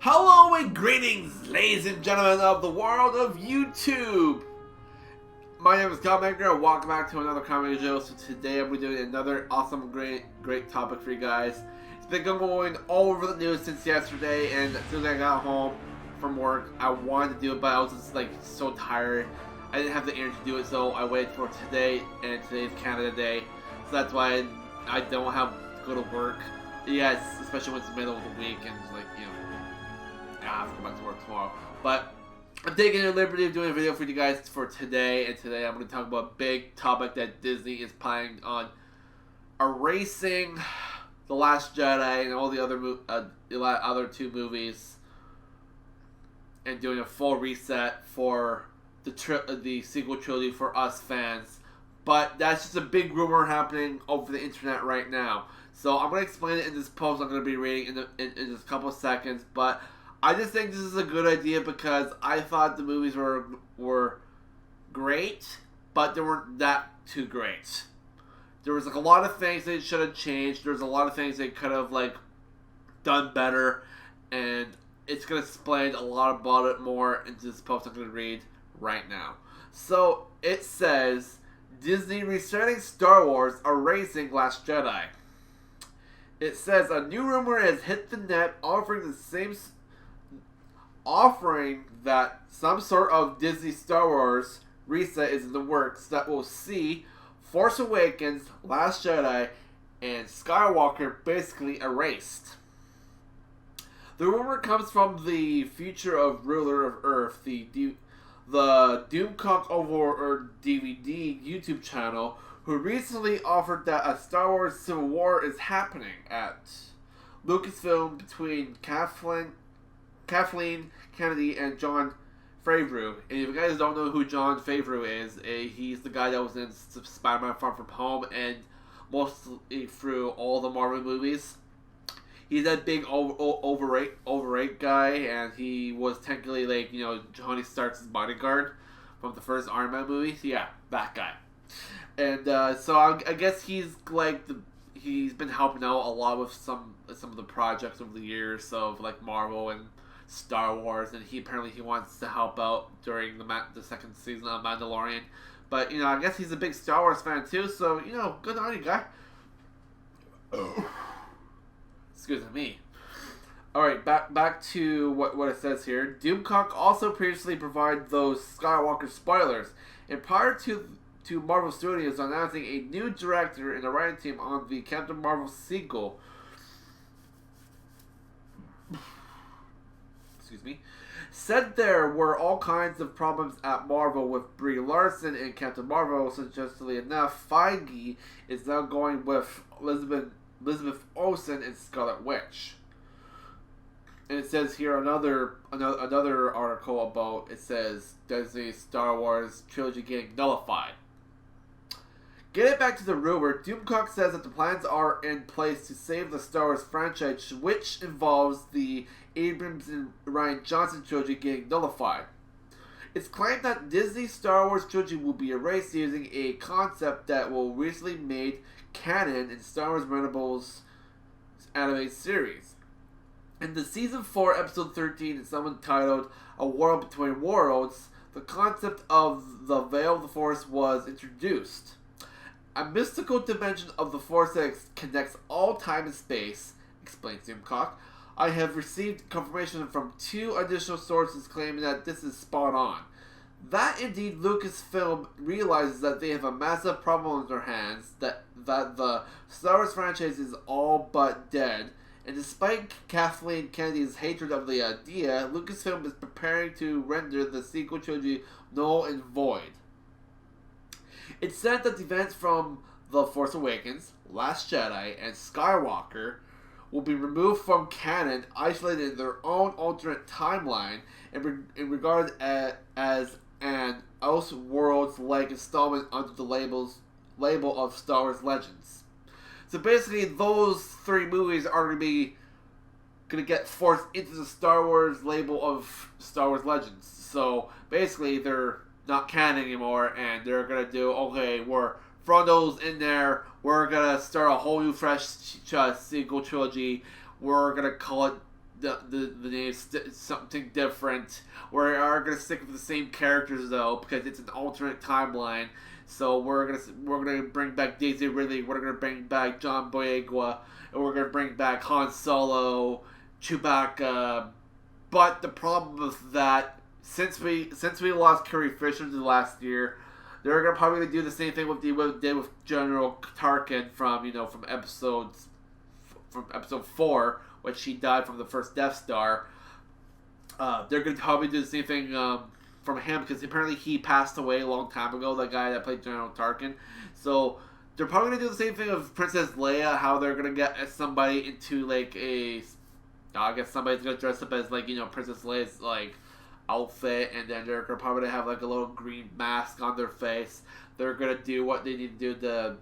Hello and greetings, ladies and gentlemen of the world of YouTube. My name is Kyle Minger and welcome back to another comedy show. So today I'm doing another awesome, great topic for you guys. It's been going all over the news since yesterday, and as soon as I got home from work, I wanted to do it, but I was just like so tired. I didn't have the energy to do it, so I waited for today, and today's Canada Day. So that's why I don't have to go to work. Yes, especially when it's the middle of the week and it's like, you know, I have to go back to work tomorrow. But I'm taking the liberty of doing a video for you guys for today, and today I'm going to talk about a big topic that Disney is planning on erasing The Last Jedi and all the other two movies, and doing a full reset for the sequel trilogy for us fans. But that's just a big rumor happening over the internet right now. So I'm going to explain it in this post I'm going to be reading in just a couple of seconds. But I just think this is a good idea because I thought the movies were great, but they weren't that too great. There was like a lot of things they should have changed. There's a lot of things they could have like done better, and it's going to explain a lot about it more in this post I'm going to read right now. So it says, Disney restarting Star Wars, erasing Last Jedi. It says a new rumor has hit the net offering that some sort of Disney Star Wars reset is in the works that will see Force Awakens, Last Jedi, and Skywalker basically erased. The rumor comes from the future of Ruler of Earth, the Doomcock over DVD YouTube channel, who recently offered that a Star Wars Civil War is happening at Lucasfilm between Kathleen Kennedy and Jon Favreau. And if you guys don't know who Jon Favreau is, he's the guy that was in Spider-Man Far From Home and mostly through all the Marvel movies. He's that big overrate guy, and he was technically like, you know, Tony Stark's bodyguard from the first Iron Man movie. So yeah, that guy. And so I guess he's like he's been helping out a lot with some of the projects over the years of like Marvel and Star Wars, and he wants to help out during the second season of Mandalorian. But you know, I guess he's a big Star Wars fan too, so you know, good on you, guy. Excuse me. Alright, back to what it says here. Doomcock also previously provided those Skywalker spoilers, and prior to Marvel Studios announcing a new director and a writing team on the Captain Marvel sequel. Excuse me. Said there were all kinds of problems at Marvel with Brie Larson and Captain Marvel. Suggestively enough, Feige is now going with Elizabeth Olsen and Scarlet Witch. And it says here another article about, it says Disney Star Wars trilogy getting nullified. Getting back to the rumor, Doomcock says that the plans are in place to save the Star Wars franchise, which involves the Abrams and Rian Johnson trilogy getting nullified. It's claimed that Disney Star Wars trilogy will be erased using a concept that will recently made canon in Star Wars Rebels anime series. In the Season 4, Episode 13, and something titled A World Between Worlds, the concept of the Veil of the Force was introduced. A mystical dimension of the Force that connects all time and space, explains Doomcock. I have received confirmation from 2 additional sources claiming that this is spot on. That indeed Lucasfilm realizes that they have a massive problem in their hands, that the Star Wars franchise is all but dead, and despite Kathleen Kennedy's hatred of the idea, Lucasfilm is preparing to render the sequel trilogy null and void. It's said that the events from The Force Awakens, Last Jedi, and Skywalker will be removed from canon, isolated in their own alternate timeline, and regarded as an Elseworlds-like installment under the label of Star Wars Legends. So basically, those 3 movies are going to get forced into the Star Wars label of Star Wars Legends. So basically, they're not canon anymore, and they're going to do, okay, we're throwing those in there, we're going to start a whole new fresh sequel trilogy, we're going to call it the name something different. We are gonna stick with the same characters though because it's an alternate timeline. So we're gonna bring back Daisy Ridley. We're gonna bring back John Boyega, and we're gonna bring back Han Solo, Chewbacca. But the problem with that, since we lost Carrie Fisher the last year, they're gonna probably do the same thing with what they did with General Tarkin from episode 4, when she died from the first Death Star. They're gonna probably do the same thing from him because apparently he passed away a long time ago. That guy that played General Tarkin. So they're probably gonna do the same thing with Princess Leia. How they're gonna get somebody into like I guess somebody's gonna dress up as Princess Leia's outfit, and then they're gonna probably have like a little green mask on their face. They're gonna do what they need to do to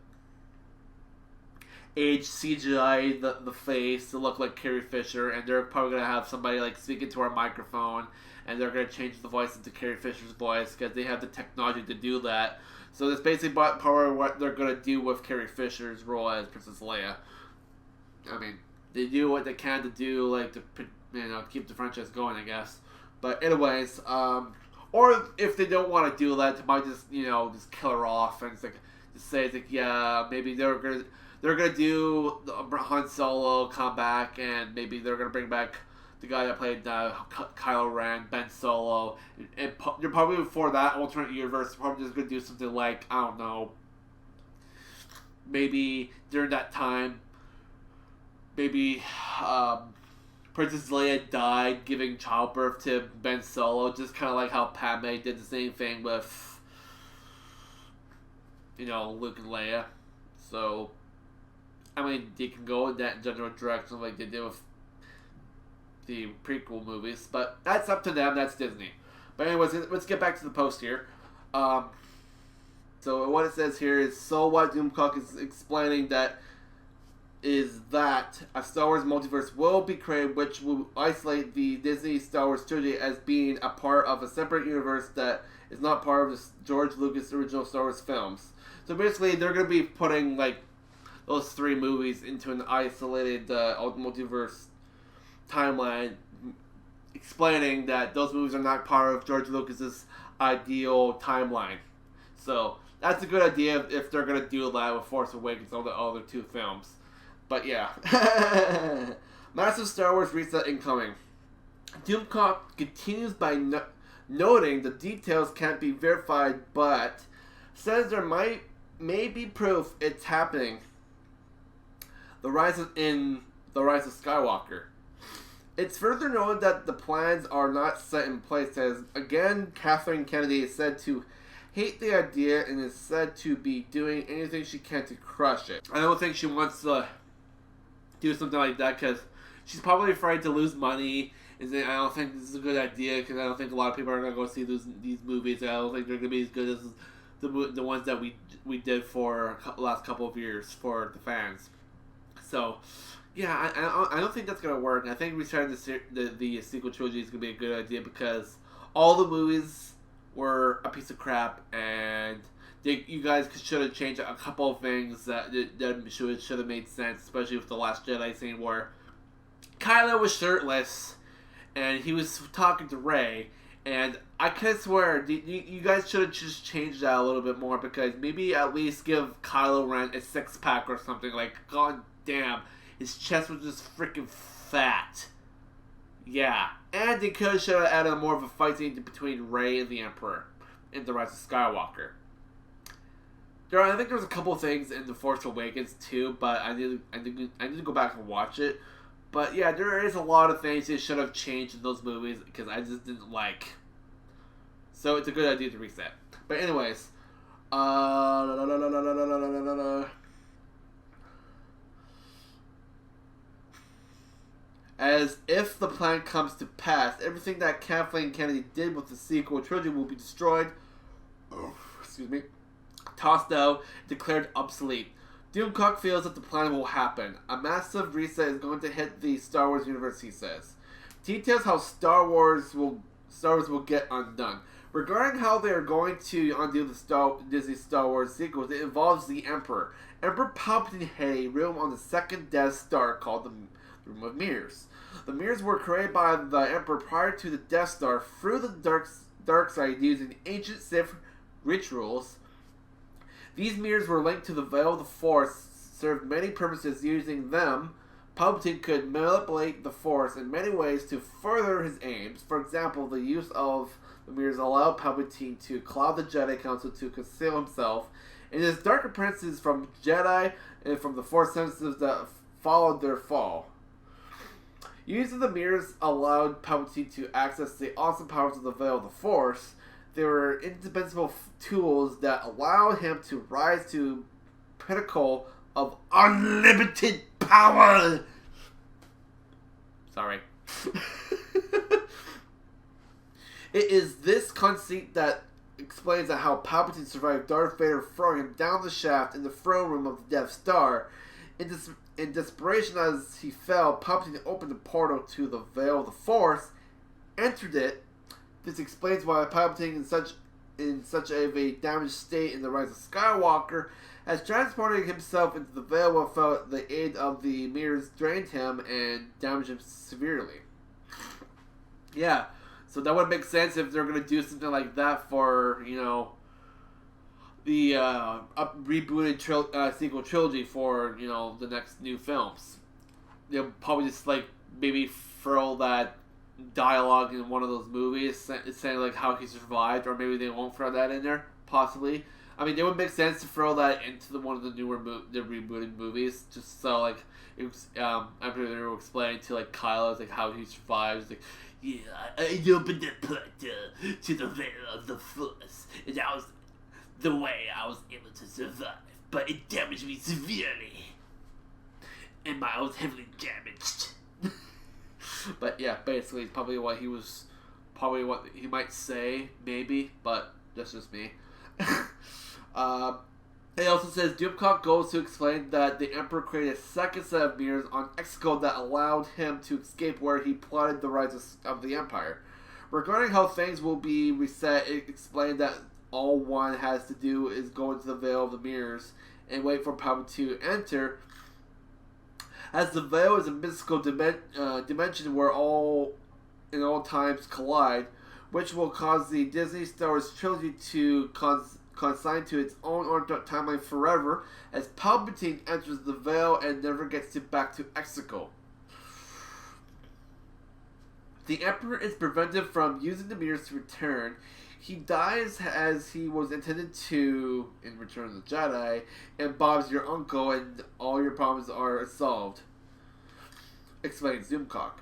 age CGI the face to look like Carrie Fisher, and they're probably gonna have somebody speaking to our microphone, and they're gonna change the voice into Carrie Fisher's voice because they have the technology to do that. So that's basically part of what they're gonna do with Carrie Fisher's role as Princess Leia. I mean, they do what they can to do to keep the franchise going, I guess. But anyways, or if they don't want to do that, they might just kill her off and just say yeah, maybe they're gonna do the Han Solo come back, and maybe they're gonna bring back the guy that played Kylo Ren, Ben Solo, and you're probably for that alternate universe. Probably just gonna do something like, I don't know, maybe during that time, maybe Princess Leia died giving childbirth to Ben Solo, just kind of like how Padme did the same thing with Luke and Leia. So I mean, they can go in that general direction like they did with the prequel movies, but that's up to them. That's Disney. But anyways, let's get back to the post here. So what it says here is, so what Doomcock is explaining is that a Star Wars multiverse will be created, which will isolate the Disney Star Wars trilogy as being a part of a separate universe that is not part of the George Lucas original Star Wars films. So basically, they're going to be putting those 3 movies into an isolated multiverse timeline, explaining that those movies are not part of George Lucas's ideal timeline. So that's a good idea if they're going to do that with Force Awakens and all the other 2 films. But yeah. Massive Star Wars reset incoming. Doomcock continues by noting the details can't be verified, but says there may be proof it's happening. The rise of Skywalker. It's further noted that the plans are not set in place, as again Kathleen Kennedy is said to hate the idea and is said to be doing anything she can to crush it. I don't think she wants to do something like that because she's probably afraid to lose money. I don't think this is a good idea because I don't think a lot of people are going to go see these movies. I don't think they're going to be as good as the ones that we did for the last couple of years for the fans. So, yeah, I don't think that's going to work. I think restarting the sequel trilogy is going to be a good idea because all the movies were a piece of crap, and you guys should have changed a couple of things that should have made sense, especially with the Last Jedi scene where Kylo was shirtless and he was talking to Rey, and I could swear you guys should have just changed that a little bit more, because maybe at least give Kylo Ren a 6-pack or something. God damn, his chest was just freaking fat. Yeah, and they should have added more of a fight scene between Rey and the Emperor in The Rise of Skywalker. I think there's a couple of things in The Force Awakens too, but I need to go back and watch it. But yeah, there is a lot of things they should have changed in those movies because I just didn't like. So it's a good idea to reset. But anyways, as if the plan comes to pass, everything that Kathleen Kennedy did with the sequel trilogy will be destroyed. Excuse me. Tossed out, declared obsolete. Doomcock feels that the plan will happen. A massive reset is going to hit the Star Wars universe, he says. Details how Star Wars will get undone. Regarding how they are going to undo the Disney Star Wars sequels, it involves the Emperor. Emperor Palpatine had a room on the second Death Star called Room of Mirrors. The mirrors were created by the Emperor prior to the Death Star through the dark side using ancient Sith rituals. These mirrors were linked to the Veil of the Force, served many purposes. Using them, Palpatine could manipulate the Force in many ways to further his aims. For example, the use of the mirrors allowed Palpatine to cloud the Jedi Council to conceal himself and his dark appearances from Jedi and from the Force sensitive that followed their fall. Using the mirrors allowed Palpatine to access the awesome powers of the Veil of the Force. They were indispensable tools that allowed him to rise to pinnacle of unlimited power. Sorry. It is this conceit that explains how Palpatine survived Darth Vader throwing him down the shaft in the throne room of the Death Star. In desperation as he fell, Palpatine opened the portal to the Veil of the Force, entered it. This explains why Palpatine, in such a damaged state in The Rise of Skywalker, has transported himself into the Veil without the aid of the mirrors drained him and damaged him severely. Yeah, so that would make sense if they're going to do something like that for, the rebooted sequel trilogy for, the next new films. They'll probably just, maybe throw that dialogue in one of those movies saying, how he survived, or maybe they won't throw that in there, possibly. I mean, it would make sense to throw that into one of the newer the rebooted movies, just so, after they were explaining to, Kyle, how he survives, yeah, I opened the portal to the Veil of the Force, and that was the way I was able to survive, but it damaged me severely, and I was heavily damaged. But yeah, basically, it's probably what he might say, maybe, but that's just me. It also says Doomcock goes to explain that the Emperor created a second set of mirrors on Exegol that allowed him to escape where he plotted the rise of the Empire. Regarding how things will be reset, it explained that all one has to do is go into the Veil of the Mirrors and wait for Palpatine to enter, as the Veil is a mystical dimension where all times collide, which will cause the Disney Star Wars trilogy to consign to its own timeline forever, as Palpatine enters the Veil and never gets back to Exegol. The Emperor is prevented from using the mirrors to return. He dies as he was intended to in Return of the Jedi, and Bob's your uncle, and all your problems are solved, explains Doomcock.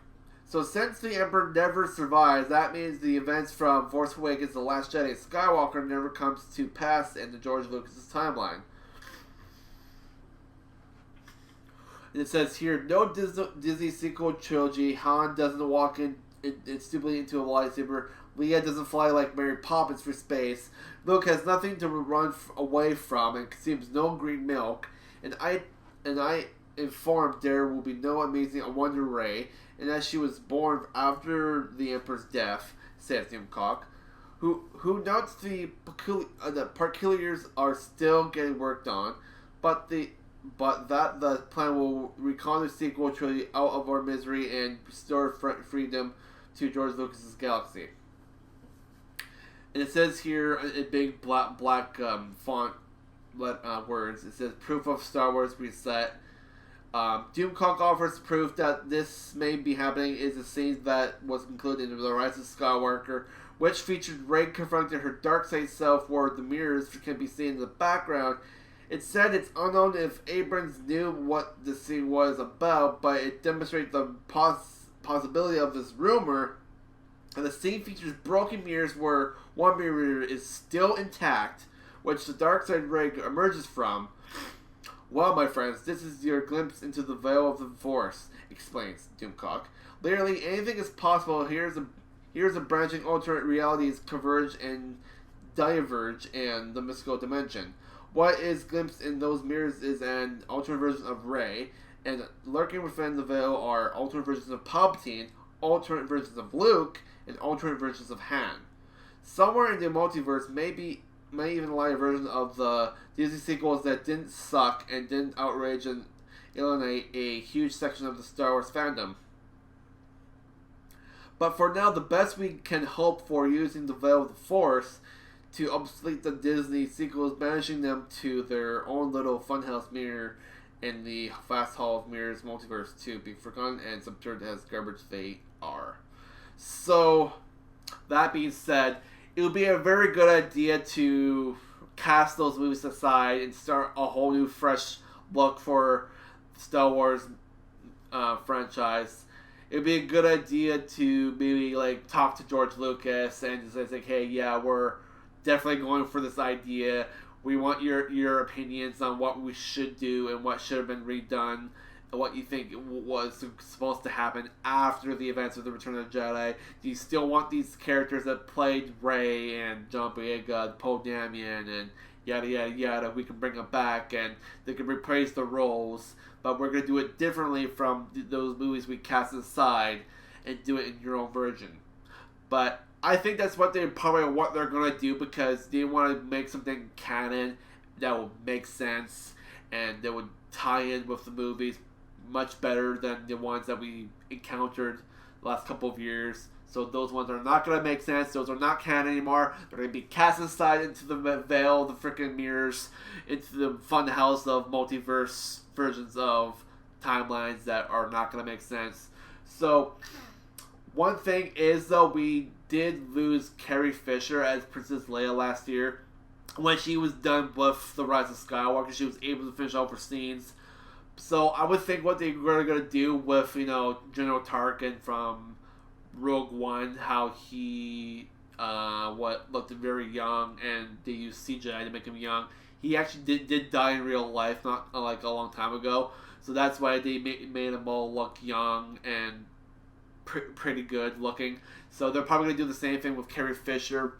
So since the Emperor never survives, that means the events from Force Awakens, The Last Jedi, and Skywalker never comes to pass in the George Lucas' timeline. And it says here, no Disney sequel trilogy. Han doesn't walk in stupidly into a lightsaber. Leia doesn't fly like Mary Poppins for space. Luke has nothing to run away from and consumes no green milk. And I informed there will be no amazing Wonder Ray, and as she was born after the Emperor's death, says Doomcock, who notes the particulars are still getting worked on, but that the plan will recon the sequel trilogy out of our misery and restore freedom to George Lucas's galaxy. And it says here in big black font words, it says proof of Star Wars reset. Doomcock offers proof that this may be happening is a scene that was included in The Rise of Skywalker, which featured Rey confronting her dark side self where the mirrors can be seen in the background. It said it's unknown if Abrams knew what the scene was about, but it demonstrates the possibility of this rumor. And the scene features broken mirrors where one mirror is still intact, which the dark side Rey emerges from. Well, my friends, this is your glimpse into the Veil of the Force, explains Doomcock. Literally, anything is possible. Here's a branching alternate realities converge and diverge in the mystical dimension. What is glimpsed in those mirrors is an alternate version of Rey, and lurking within the veil are alternate versions of Palpatine, alternate versions of Luke, and alternate versions of Han. Somewhere in the multiverse may even lie a version of the Disney sequels that didn't suck and didn't outrage alienate a huge section of the Star Wars fandom. But for now, the best we can hope for using the Veil of the Force to obsolete the Disney sequels, banishing them to their own little funhouse mirror in the Vast Hall of Mirrors multiverse to be forgotten and subterranean as garbage they are. So, that being said, it would be a very good idea to cast those movies aside and start a whole new fresh look for the Star Wars franchise. It would be a good idea to maybe like talk to George Lucas and just say, hey, yeah, we're definitely going for this idea. We want your opinions on what we should do and what should have been redone, and what you think was supposed to happen after the events of the Return of the Jedi. Do you still want these characters that played Rey and John Boyega, Poe Dameron, and yada yada yada? We can bring them back and they can reprise the roles, but we're going to do it differently from those movies we cast aside and do it in your own version. But I think that's what they're going to do, because they want to make something canon that will make sense and that would tie in with the movies much better than the ones that we encountered the last couple of years. So those ones are not going to make sense. Those are not canon anymore. They're going to be cast aside into the veil, the freaking mirrors, into the fun house of multiverse versions of timelines that are not going to make sense. So one thing is, though, we did lose Carrie Fisher as Princess Leia last year. When she was done with The Rise of Skywalker, she was able to finish all her scenes. So I would think what they were going to do with, General Tarkin from Rogue One, how he looked very young, and they used CGI to make him young. He actually did die in real life, not like a long time ago. So that's why they made him all look young and pretty good looking. So they're probably going to do the same thing with Carrie Fisher,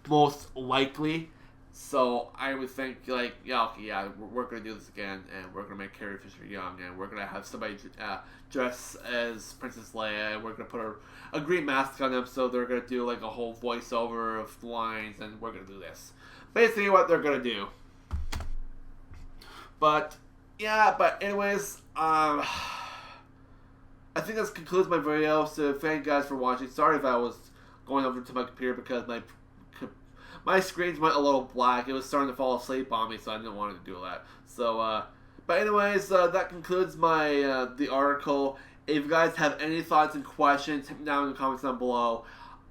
most likely. So I would think, we're going to do this again, and we're going to make Carrie Fisher young, and we're going to have somebody dress as Princess Leia, and we're going to put a green mask on them, so they're going to do like a whole voiceover of lines, and we're going to do this. Basically what they're going to do. But anyways, I think this concludes my video, so thank you guys for watching. Sorry if I was going over to my computer because my screens went a little black. It was starting to fall asleep on me, so I didn't want to do that. So, but anyways, that concludes my the article. If you guys have any thoughts and questions, hit me down in the comments down below.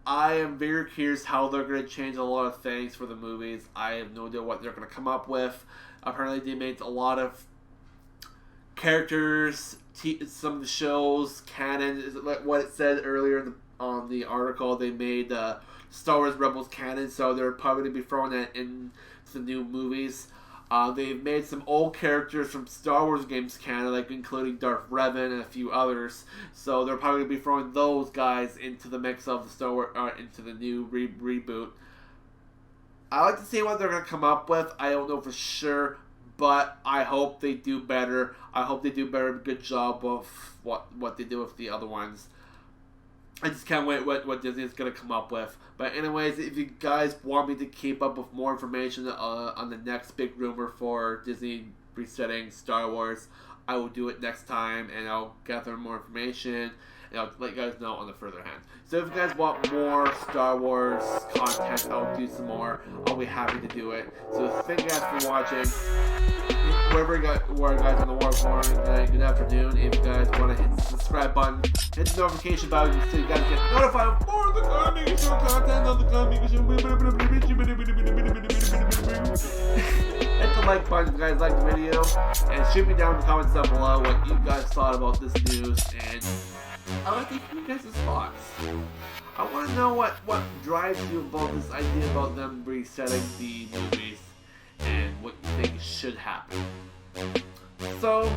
I am very curious how they're going to change a lot of things for the movies. I have no idea what they're going to come up with. Apparently, they made a lot of characters, some of the shows, canon. Is it like what it said earlier on the article? They made Star Wars Rebels canon, so they're probably going to be throwing that into the new movies. They've made some old characters from Star Wars games canon, like including Darth Revan and a few others. So they're probably going to be throwing those guys into the mix of the Star Wars, into the new reboot. I like to see what they're going to come up with. I don't know for sure, but I hope they do better. I hope they do better, good job of what they do with the other ones. I just can't wait what Disney is going to come up with. But anyways, if you guys want me to keep up with more information on the next big rumor for Disney resetting Star Wars, I will do it next time, and I'll gather more information, and I'll let you guys know on the further hand. So if you guys want more Star Wars content, I'll do some more. I'll be happy to do it. So thank you guys for watching. Wherever you guys on the world, morning, good afternoon. If you guys want to hit the subscribe button, hit the notification bell so you guys get notified of more of the Kyle Minger Show content on the Kyle Minger Show. Hit the like button if you guys like the video, and shoot me down in the comments down below what you guys thought about this news, and I'd like to hear you guys' thoughts. I want to know what drives you about this idea about them resetting the movies and what you think should happen. So,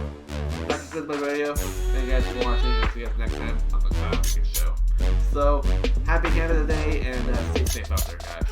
that concludes my video. Thank you guys for watching. We'll see you guys next time on the Kyle Minger Show. So, happy Canada Day, and stay safe out there, guys.